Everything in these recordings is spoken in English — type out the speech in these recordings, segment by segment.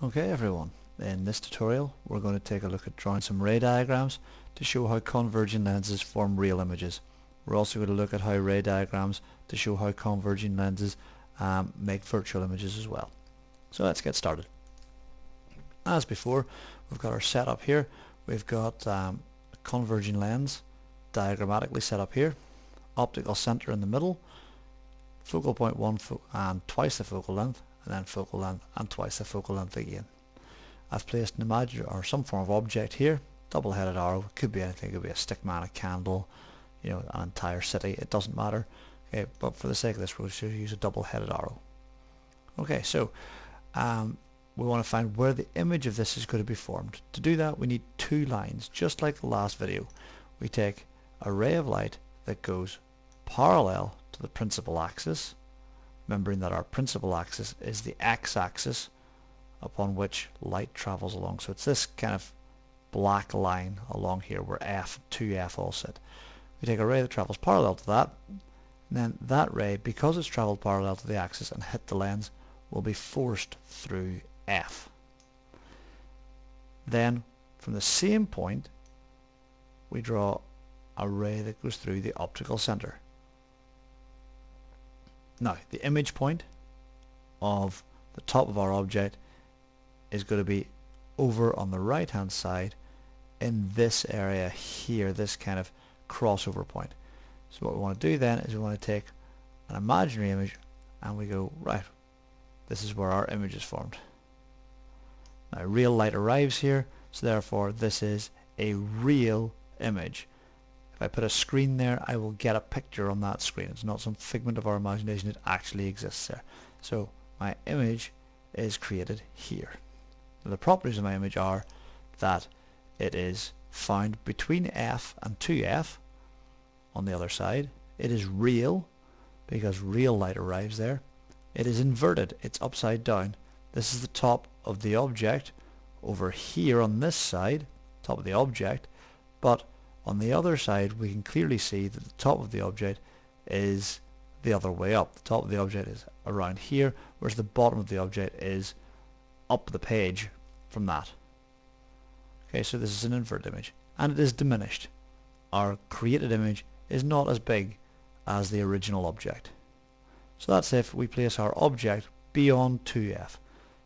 Okay everyone, in this tutorial we're going to take a look at drawing some ray diagrams to show how converging lenses form real images. We're also going to look at how ray diagrams to show how converging lenses make virtual images as well. So let's get started. As before, we've got our setup here. We've got a converging lens diagrammatically set up here, optical center in the middle, focal point 1 and twice the focal length, and then focal length and twice the focal length again. I've placed an imaginary or some form of object here, double-headed arrow. It could be anything. It could be a stick man, a candle, an entire city. It doesn't matter. Okay, but for the sake of this, we'll use a double-headed arrow. Okay, so we want to find where the image of this is going to be formed. To do that, we need two lines, just like the last video. We take a ray of light that goes parallel to the principal axis, remembering that our principal axis is the x-axis upon which light travels along. So it's this kind of black line along here where F, 2F all sit. We take a ray that travels parallel to that, and then that ray, because it's traveled parallel to the axis and hit the lens, will be forced through F. Then from the same point we draw a ray that goes through the optical center. Now the image point of the top of our object is going to be over on the right hand side in this area here, this kind of crossover point. So what we want to do then is we want to take an imaginary image and we go, right, this is where our image is formed. Now real light arrives here, so therefore this is a real image. If I put a screen there, I will get a picture on that screen. It's not some figment of our imagination, it actually exists there. So my image is created here. Now, the properties of my image are that it is found between F and 2F on the other side. It is real because real light arrives there. It is inverted, it's upside down. This is the top of the object over here on this side, top of the object, but on the other side we can clearly see that the top of the object is the other way up. The top of the object is around here, whereas the bottom of the object is up the page from that. Okay, so this is an inverted image, and it is diminished. Our created image is not as big as the original object. So that's if we place our object beyond 2F.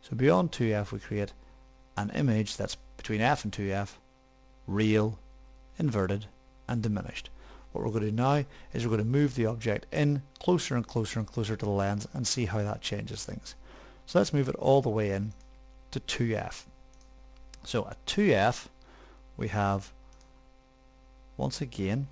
So beyond 2F we create an image that's between F and 2F, real, inverted and diminished. What we're going to do now is we're going to move the object in closer and closer and closer to the lens and see how that changes things. So let's move it all the way in to 2F. So at 2F we have once again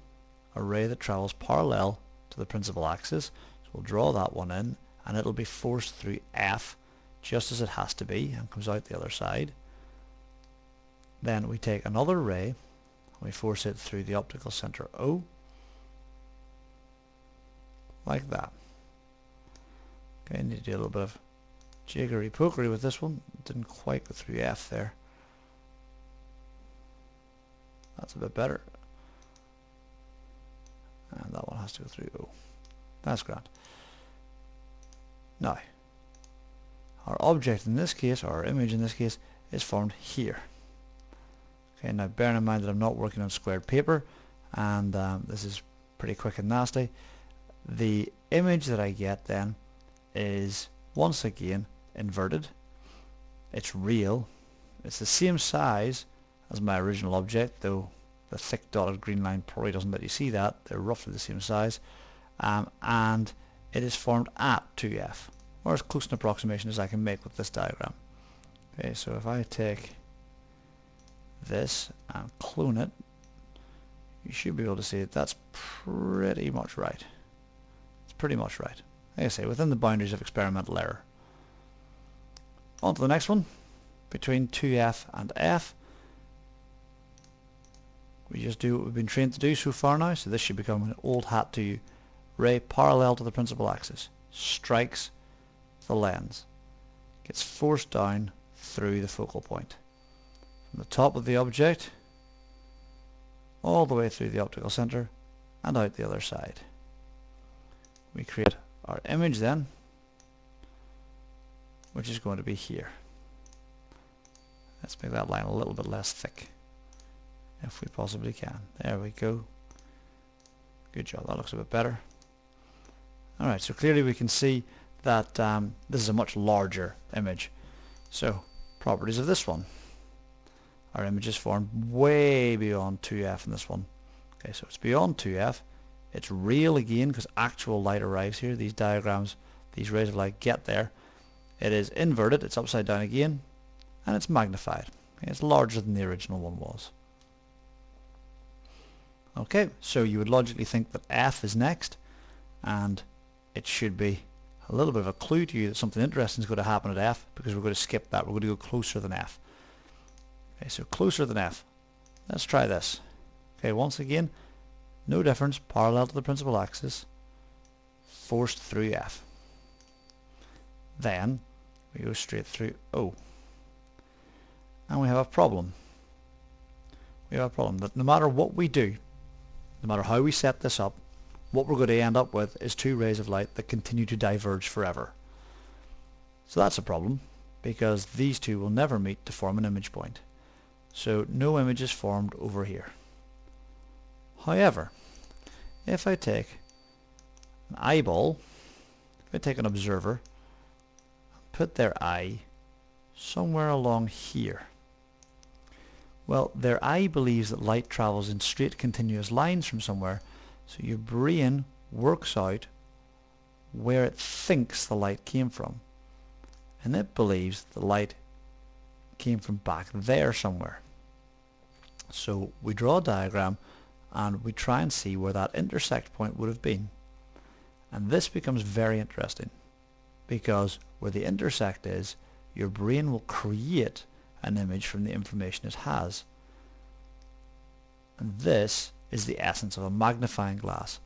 a ray that travels parallel to the principal axis. So we'll draw that one in and it'll be forced through F just as it has to be and comes out the other side. Then we take another ray and we force it through the optical center O, like that. Okay, I need to do a little bit of jiggery pokery with this one. It didn't quite go through F there. That's a bit better. And that one has to go through O. That's grand. Now, our object in this case, or our image in this case, is formed here. Okay, now bearing in mind that I'm not working on squared paper, and this is pretty quick and nasty, the image that I get then is once again inverted. It's real. It's the same size as my original object, though the thick dotted green line probably doesn't let you see that. They're roughly the same size, and it is formed at 2F, or as close an approximation as I can make with this diagram. Okay, so if I take this and clone it, you should be able to see that that's pretty much right. It's pretty much right. Like I say, within the boundaries of experimental error. On to the next one. Between 2F and F, we just do what we've been trained to do so far now. So this should become an old hat to you. Ray parallel to the principal axis, strikes the lens, gets forced down through the focal point. From the top of the object all the way through the optical center and out the other side. We create our image then, which is going to be here. Let's make that line a little bit less thick, if we possibly can. There we go. Good job, that looks a bit better. Alright, so clearly we can see that this is a much larger image. So, properties of this one. Our image is formed way beyond 2f in this one. Okay, so it's beyond 2f. It's real again because actual light arrives here. These diagrams, these rays of light get there. It is inverted, it's upside down again, and it's magnified. Okay, it's larger than the original one was. Okay, so you would logically think that f is next, and it should be a little bit of a clue to you that something interesting is going to happen at f, because we're going to skip that. We're going to go closer than f. Okay, so closer than f. Let's try this. Okay, once again, no difference, parallel to the principal axis, forced through f. Then we go straight through O. And we have a problem. We have a problem that no matter what we do, no matter how we set this up, what we're going to end up with is two rays of light that continue to diverge forever. So that's a problem, because these two will never meet to form an image point. So no image is formed over here. However, if I take an eyeball, if I take an observer, put their eye somewhere along here, well, their eye believes that light travels in straight continuous lines from somewhere, so your brain works out where it thinks the light came from, and it believes the light came from back there somewhere. So we draw a diagram and we try and see where that intersect point would have been. And this becomes very interesting, because where the intersect is, your brain will create an image from the information it has. And this is the essence of a magnifying glass.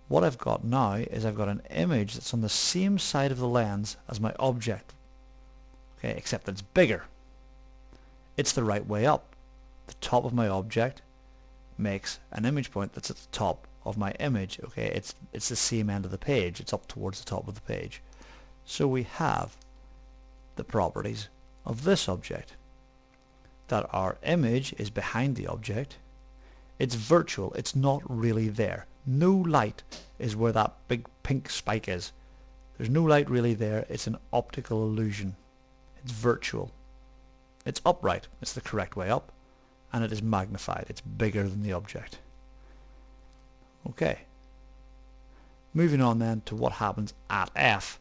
What I've got now is I've got an image that's on the same side of the lens as my object. Okay, except that it's bigger. It's the right way up. The top of my object makes an image point that's at the top of my image. Okay, it's the same end of the page. It's up towards the top of the page. So we have the properties of this object. That our image is behind the object. It's virtual. It's not really there. No light is where that big pink spike is. There's no light really there. It's an optical illusion. It's virtual. It's upright. It's the correct way up. And it is magnified. It's bigger than the object. Okay. Moving on then to what happens at f.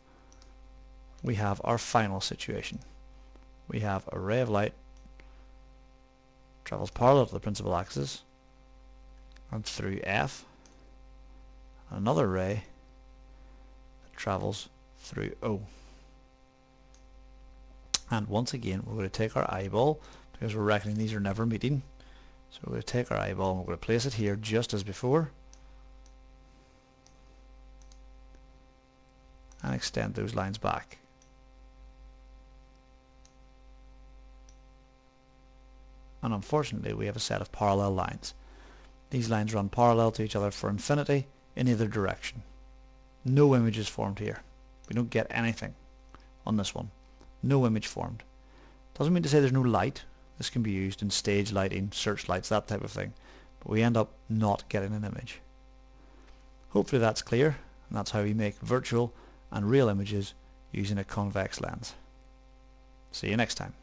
We have our final situation. We have a ray of light travels parallel to the principal axis and through f. Another ray that travels through O. And once again we're going to take our eyeball, because we're reckoning these are never meeting. So we're going to take our eyeball and we're going to place it here just as before and extend those lines back. And unfortunately we have a set of parallel lines. These lines run parallel to each other for infinity in either direction. No image is formed here. We don't get anything on this one. No image formed. Doesn't mean to say there's no light. This can be used in stage lighting, searchlights, that type of thing. But we end up not getting an image. Hopefully that's clear, and that's how we make virtual and real images using a convex lens. See you next time.